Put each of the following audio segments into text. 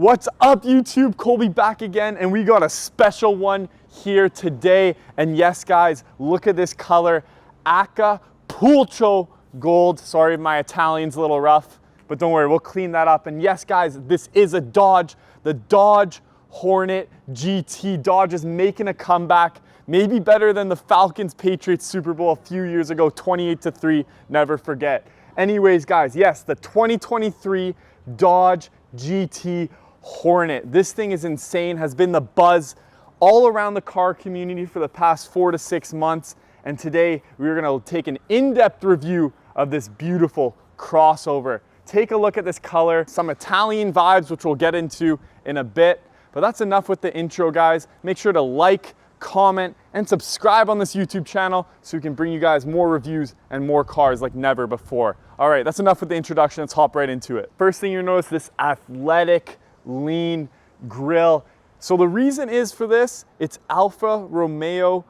What's up YouTube? Colby back again, and we got a special one here today. And yes guys, look at this color, Acapulco gold. Sorry if my Italian's a little rough, but don't worry, we'll clean that up. And yes guys, this is a Dodge, the Dodge Hornet GT. Dodge is making a comeback, maybe better than the Falcons Patriots Super Bowl a few years ago, 28-3, never forget. Anyways guys, yes, the 2023 Dodge GT Hornet. This thing is insane, has been the buzz all around the car community for the past 4 to 6 months. And today we're going to take an in-depth review of this beautiful crossover. Take a look at this color, some Italian vibes, which we'll get into in a bit. But that's enough with the intro, guys. Make sure to like, comment, and subscribe on this YouTube channel so we can bring you guys more reviews and more cars like never before. All right, that's enough with the introduction. Let's hop right into it. First thing you'll notice, this athletic, lean grille. So the reason is for this, it's Alfa Romeo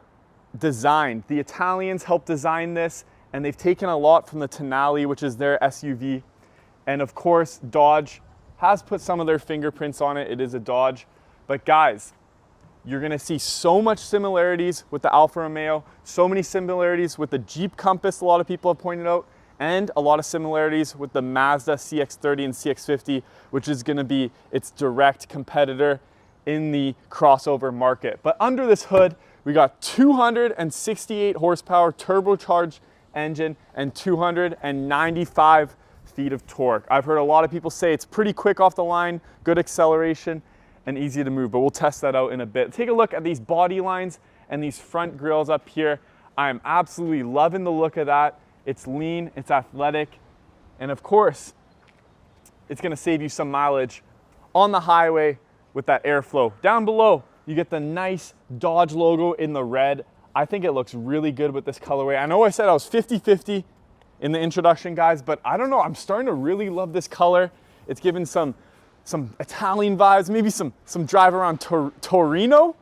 designed. The Italians helped design this, and they've taken a lot from the Tonale, which is their SUV. And of course, Dodge has put some of their fingerprints on it. It is a Dodge. But guys, you're gonna see so much similarities with the Alfa Romeo, so many similarities with the Jeep Compass, a lot of people have pointed out, and a lot of similarities with the Mazda CX-30 and CX-50, which is gonna be its direct competitor in the crossover market. But under this hood, we got 268 horsepower turbocharged engine and 295 feet of torque. I've heard a lot of people say it's pretty quick off the line, good acceleration, and easy to move, but we'll test that out in a bit. Take a look at these body lines and these front grills up here. I'm absolutely loving the look of that. It's lean, it's athletic, and of course, it's gonna save you some mileage on the highway with that airflow. Down below, you get the nice Dodge logo in the red. I think it looks really good with this colorway. I know I said I was 50-50 in the introduction, guys, but I don't know, I'm starting to really love this color. It's giving some Italian vibes, maybe some drive around Torno,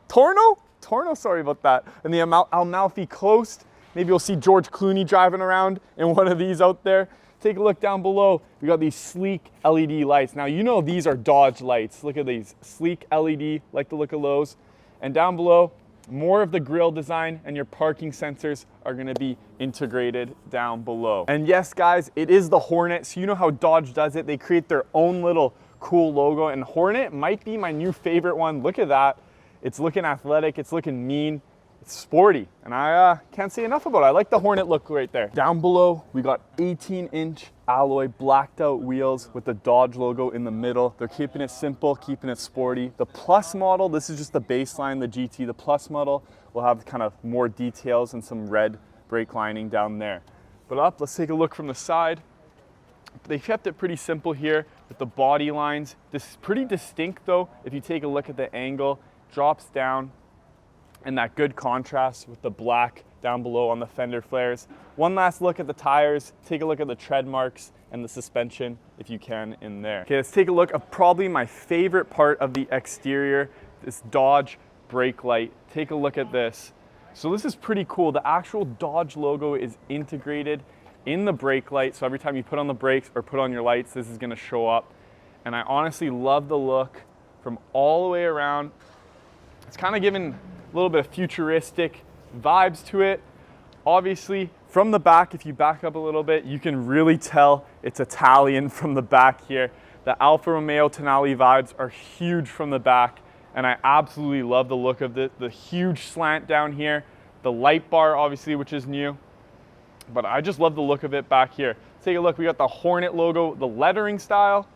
sorry about that, and the Amalfi Coast. Maybe you'll see George Clooney driving around in one of these out there. Take a look down below. We got these sleek LED lights. Now, you know these are Dodge lights. Look at these, sleek LED, like the look of those. And down below, more of the grille design and your parking sensors are gonna be integrated down below. And yes, guys, it is the Hornet, so you know how Dodge does it. They create their own little cool logo, and Hornet might be my new favorite one. Look at that. It's looking athletic, it's looking mean. It's sporty, and I can't say enough about it. I like the Hornet look right there. Down below, we got 18-inch alloy blacked out wheels with the Dodge logo in the middle. They're keeping it simple, keeping it sporty. The Plus model, this is just the baseline, the GT. The Plus model will have kind of more details and some red brake lining down there. But up, let's take a look from the side. They kept it pretty simple here with the body lines. This is pretty distinct though. If you take a look at the angle, drops down, and that good contrast with the black down below on the fender flares. One last look at the tires, take a look at the tread marks and the suspension if you can in there. Okay, let's take a look at probably my favorite part of the exterior, this Dodge brake light. Take a look at this. So this is pretty cool. The actual Dodge logo is integrated in the brake light, so every time you put on the brakes or put on your lights, this is gonna show up. And I honestly love the look from all the way around. It's kind of giving a little bit of futuristic vibes to it. Obviously, from the back, if you back up a little bit, you can really tell it's Italian from the back here. The Alfa Romeo Tonale vibes are huge from the back, and I absolutely love the look of it. The huge slant down here, the light bar, obviously, which is new, but I just love the look of it back here. Take a look, we got the Hornet logo, the lettering style,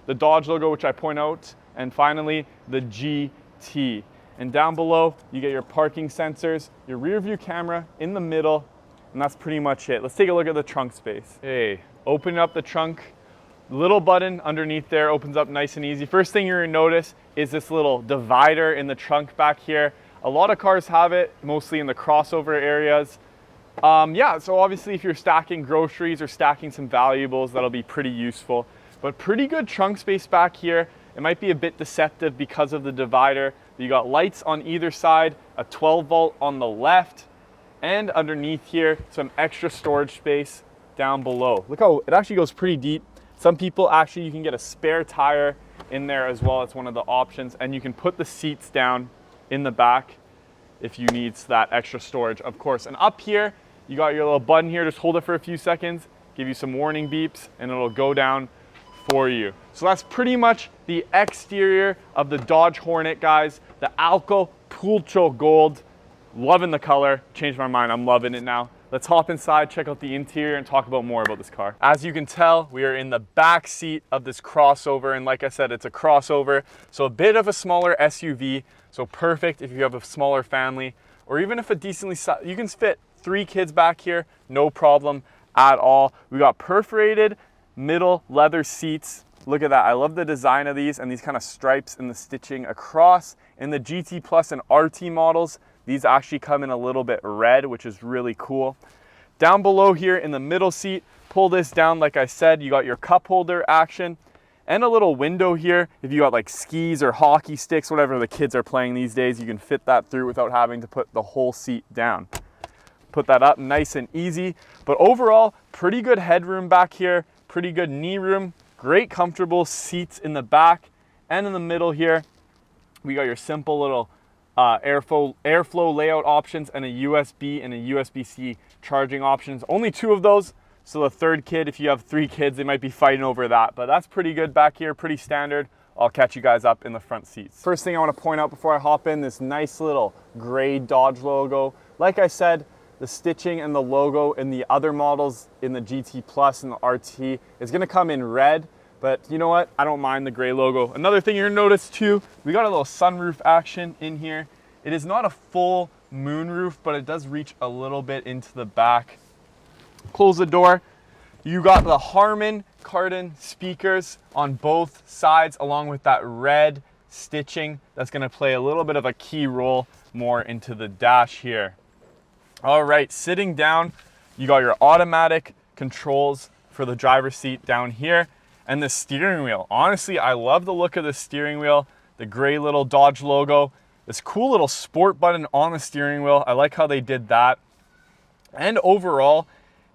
the Dodge logo, which I point out, and finally, the GT. And down below, you get your parking sensors, your rear view camera in the middle, and that's pretty much it. Let's take a look at the trunk space. Hey, open up the trunk. Little button underneath there opens up nice and easy. First thing you're gonna notice is this little divider in the trunk back here. A lot of cars have it, mostly in the crossover areas. Yeah, so obviously if you're stacking groceries or stacking some valuables, that'll be pretty useful. But pretty good trunk space back here. It might be a bit deceptive because of the divider. You got lights on either side, a 12 volt on the left, and underneath here, some extra storage space down below. Look how it actually goes pretty deep. Some people actually, you can get a spare tire in there as well. It's one of the options, and you can put the seats down in the back if you need that extra storage, of course. And up here, you got your little button here. Just hold it for a few seconds, give you some warning beeps, and it'll go down for you. So that's pretty much the exterior of the Dodge Hornet, guys. The Alco Pulcho Gold. Loving the color. Changed my mind. I'm loving it now. Let's hop inside, check out the interior, and talk about more about this car. As you can tell, we are in the back seat of this crossover, and like I said, it's a crossover, so a bit of a smaller SUV, so perfect if you have a smaller family, or even if a decently sized, you can fit 3 kids back here, no problem at all. We got perforated middle leather seats. Look at that. I love the design of these and these kind of stripes and the stitching across. In the GT Plus and RT models, these actually come in a little bit red, which is really cool. Down below here in the middle seat, pull this down, like I said, you got your cup holder action and a little window here. If you got like skis or hockey sticks, whatever the kids are playing these days, you can fit that through without having to put the whole seat down. Put that up nice and easy. But overall, pretty good headroom back here, pretty good knee room, great comfortable seats in the back. And in the middle here, we got your simple little airflow layout options and a USB and a USB-C charging options. Only 2 of those. So the third kid, if you have 3 kids, they might be fighting over that. But that's pretty good back here, pretty standard. I'll catch you guys up in the front seats. First thing I want to point out before I hop in, this nice little gray Dodge logo. Like I said, the stitching and the logo in the other models in the GT Plus and the RT is going to come in red. But you know what? I don't mind the gray logo. Another thing you're gonna notice too, we got a little sunroof action in here. It is not a full moonroof, but it does reach a little bit into the back. Close the door. You got the Harman Kardon speakers on both sides, along with that red stitching that's gonna play a little bit of a key role more into the dash here. All right, sitting down, you got your automatic controls for the driver's seat down here. And the steering wheel. Honestly, I love the look of the steering wheel, the gray little Dodge logo, this cool little sport button on the steering wheel. I like how they did that. And overall,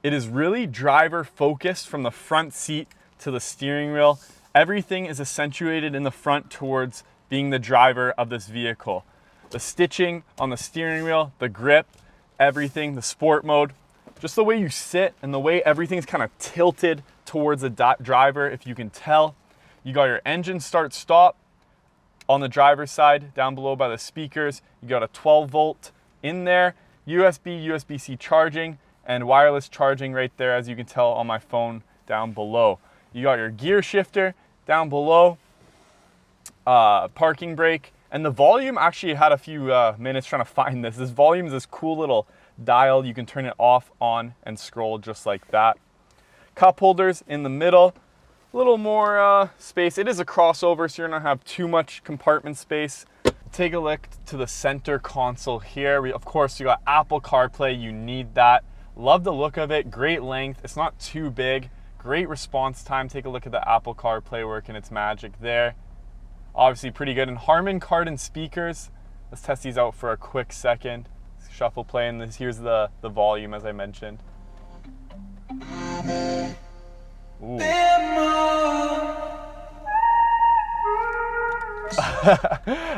it is really driver focused from the front seat to the steering wheel. Everything is accentuated in the front towards being the driver of this vehicle. The stitching on the steering wheel, the grip, everything, the sport mode, just the way you sit and the way everything's kind of tilted towards the driver. If you can tell, you got your engine start stop on the driver's side down below by the speakers. You got a 12 volt in there, USB-C charging and wireless charging right there, as you can tell on my phone down below. You got your gear shifter down below, parking brake, and the volume. Actually had a few minutes trying to find this. This volume is this cool little dial. You can turn it off, on, and scroll just like that. Cup holders in the middle, a little more space. It is a crossover, so you're not gonna have too much compartment space. Take a look to the center console here. Of course, you got Apple CarPlay, you need that. Love the look of it, great length. It's not too big, great response time. Take a look at the Apple CarPlay working its magic there. Obviously pretty good. And Harman Kardon speakers, let's test these out for a quick second. Shuffle play, and here's the volume as I mentioned. Ooh.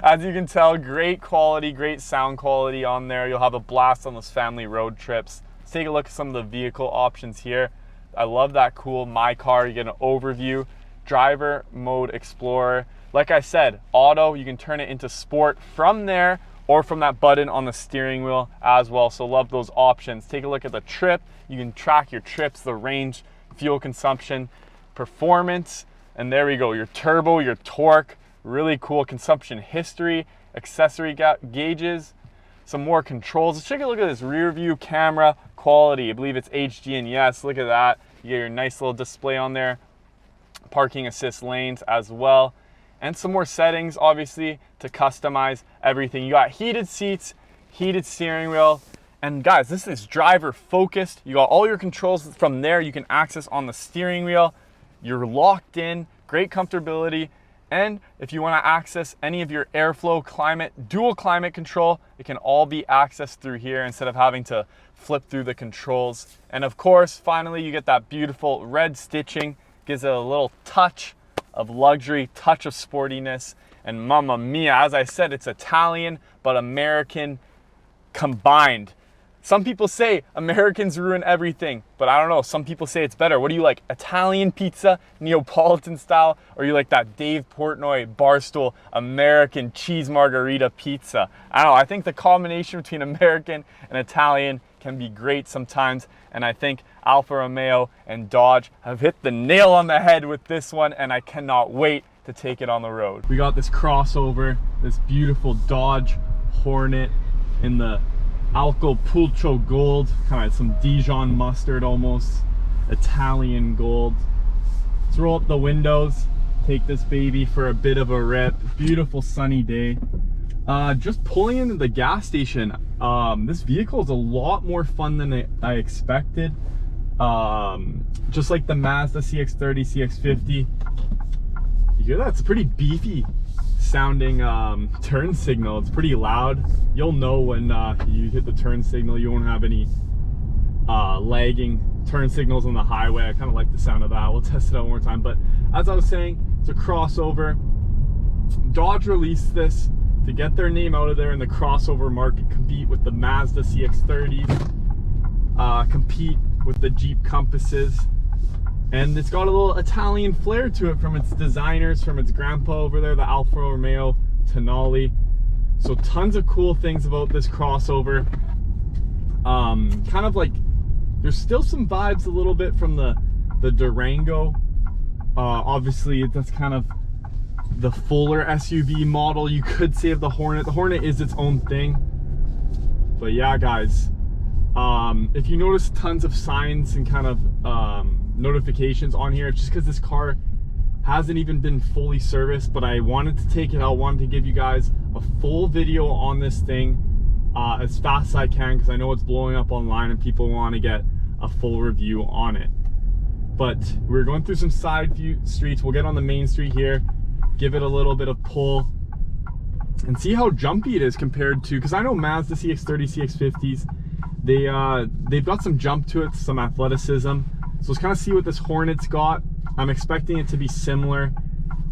As you can tell, great quality, great sound quality on there. You'll have a blast on those family road trips. Let's take a look at some of the vehicle options here. I love that cool My Car. You get an overview, driver mode explorer. Like I said, auto, you can turn it into sport from there or from that button on the steering wheel as well. So love those options. Take a look at the trip. You can track your trips, the range, fuel consumption, performance, and there we go. Your turbo, your torque, really cool consumption history, accessory gauges, some more controls. Let's take a look at this rear view camera quality. I believe it's HD, and yes, look at that. You get your nice little display on there. Parking assist lanes as well. And some more settings, obviously, to customize everything. You got heated seats, heated steering wheel. And guys, this is driver focused. You got all your controls from there you can access on the steering wheel. You're locked in, great comfortability. And if you want to access any of your airflow, climate, dual climate control, it can all be accessed through here instead of having to flip through the controls. And of course, finally, you get that beautiful red stitching, gives it a little touch of luxury, touch of sportiness, and mamma mia, as I said, it's Italian but American combined. Some people say Americans ruin everything, but I don't know. Some people say it's better. What do you like? Italian pizza, Neapolitan style, or you like that Dave Portnoy Barstool American cheese margarita pizza? I don't know. I think the combination between American and Italian can be great sometimes, and I think Alfa Romeo and Dodge have hit the nail on the head with this one, and I cannot wait to take it on the road. We got this crossover, this beautiful Dodge Hornet in the Acapulco gold, kind of some Dijon mustard almost, Italian gold. Let's roll up the windows, take this baby for a bit of a rip. Beautiful sunny day. Just pulling into the gas station. This vehicle is a lot more fun than I expected. Just like the Mazda CX-30, CX-50. You hear that? It's a pretty beefy sounding turn signal. It's pretty loud. You'll know when you hit the turn signal. You won't have any lagging turn signals on the highway. I kind of like the sound of that. We'll test it out one more time. But as I was saying, it's a crossover. Dodge released this to get their name out of there in the crossover market, compete with the Mazda CX-30s, compete with the Jeep Compasses. And it's got a little Italian flair to it from its designers, from its grandpa over there, the Alfa Romeo Tonale. So tons of cool things about this crossover. Kind of like, there's still some vibes a little bit from the Durango. Obviously, that's kind of the fuller SUV model, you could say, of the Hornet. The Hornet is its own thing. But yeah, guys, if you notice tons of signs and kind of notifications on here, it's just because this car hasn't even been fully serviced. But I wanted to take it out, wanted to give you guys a full video on this thing as fast as I can, because I know it's blowing up online and people want to get a full review on it. But we're going through some side view streets. We'll get on the main street here, give it a little bit of pull, and see how jumpy it is compared to, because I know Mazda CX-30, CX-50s, they've got some jump to it, some athleticism. So let's kind of see what this Hornet's got. I'm expecting it to be similar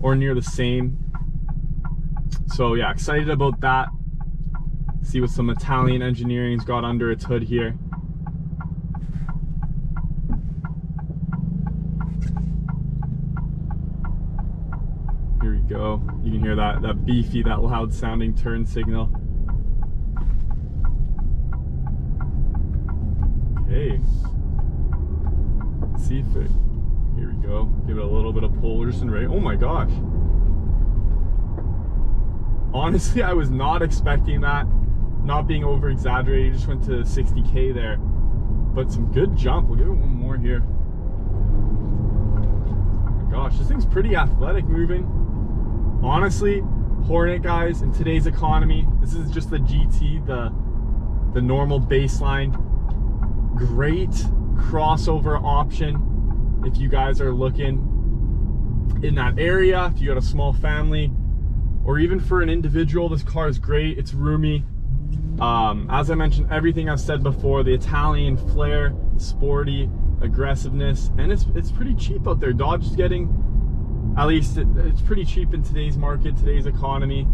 or near the same. So yeah, excited about that. See what some Italian engineering's got under its hood here. Here we go. You can hear that beefy, that loud sounding turn signal. Okay. Let's see if it, here we go. Give it a little bit of pull. We're just in ready. Oh my gosh. Honestly, I was not expecting that. Not being over exaggerated, just went to 60K there. But some good jump. We'll give it one more here. Oh my gosh, this thing's pretty athletic moving. Honestly, Hornet, guys, in today's economy, this is just the GT, the normal baseline. Great crossover option if you guys are looking in that area, if you got a small family, or even for an individual. This car is great. It's roomy. As I mentioned, everything I've said before, the Italian flair, sporty aggressiveness, and it's pretty cheap out there. Dodge is getting, at least it's pretty cheap in today's market, today's economy.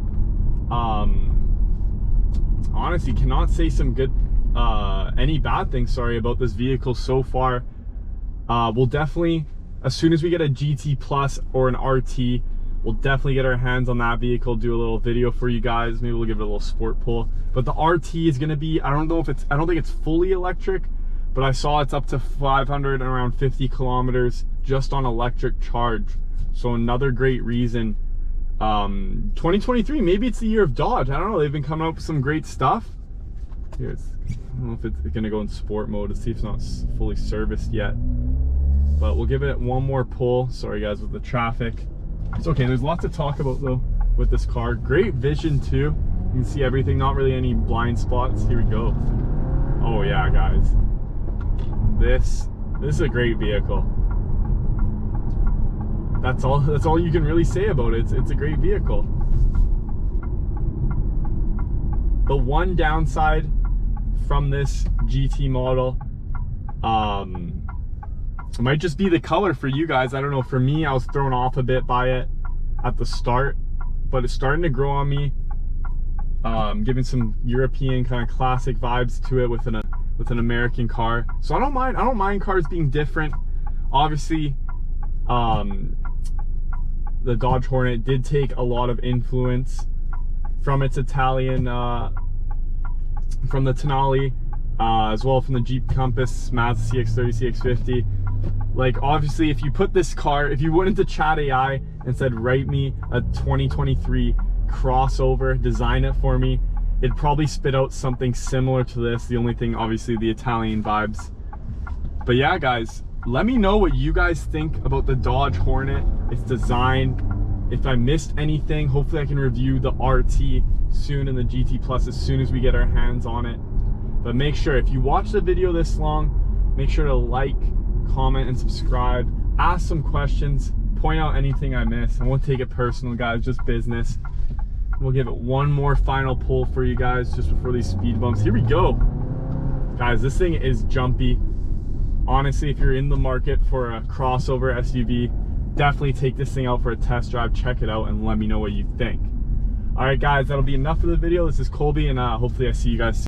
Honestly, cannot say some good any bad things, sorry, about this vehicle so far. We'll definitely, as soon as we get a GT Plus or an RT, we'll definitely get our hands on that vehicle, do a little video for you guys. Maybe we'll give it a little sport pull. But the RT is going to be, I don't think it's fully electric, but I saw it's up to 500 and around 50 kilometers just on electric charge. So another great reason. 2023, maybe it's the year of Dodge. I don't know. They've been coming up with some great stuff. Here, I don't know if it's going to go in sport mode to see if it's not fully serviced yet. But we'll give it one more pull. Sorry guys with the traffic. It's okay. There's lots to talk about though with this car. Great vision too. You can see everything. Not really any blind spots. Here we go. Oh yeah, guys. This is a great vehicle. That's all you can really say about it. It's a great vehicle. The one downside from this GT model, It might just be the color for you guys. I don't know. For me, I was thrown off a bit by it at the start, but it's starting to grow on me. Giving some European kind of classic vibes to it with an American car. So I don't mind cars being different. Obviously, the Dodge Hornet did take a lot of influence from its Italian, from the Tonale, as well from the Jeep Compass, Mazda CX-30, CX-50. Like, obviously, if you put this car, if you went into Chat AI and said, write me a 2023 crossover, design it for me, it'd probably spit out something similar to this. The only thing, obviously, the Italian vibes. But yeah, guys, let me know what you guys think about the Dodge Hornet, its design. If I missed anything, hopefully I can review the RT soon and the GT Plus as soon as we get our hands on it. But make sure, if you watch the video this long, make sure to like, comment, and subscribe. Ask some questions, point out anything I missed. I won't take it personal, guys, just business. We'll give it one more final pull for you guys just before these speed bumps. Here we go. Guys, this thing is jumpy. Honestly, if you're in the market for a crossover SUV, definitely take this thing out for a test drive, check it out, and let me know what you think. All right, guys, that'll be enough for the video. This is Colby, and hopefully I see you guys soon.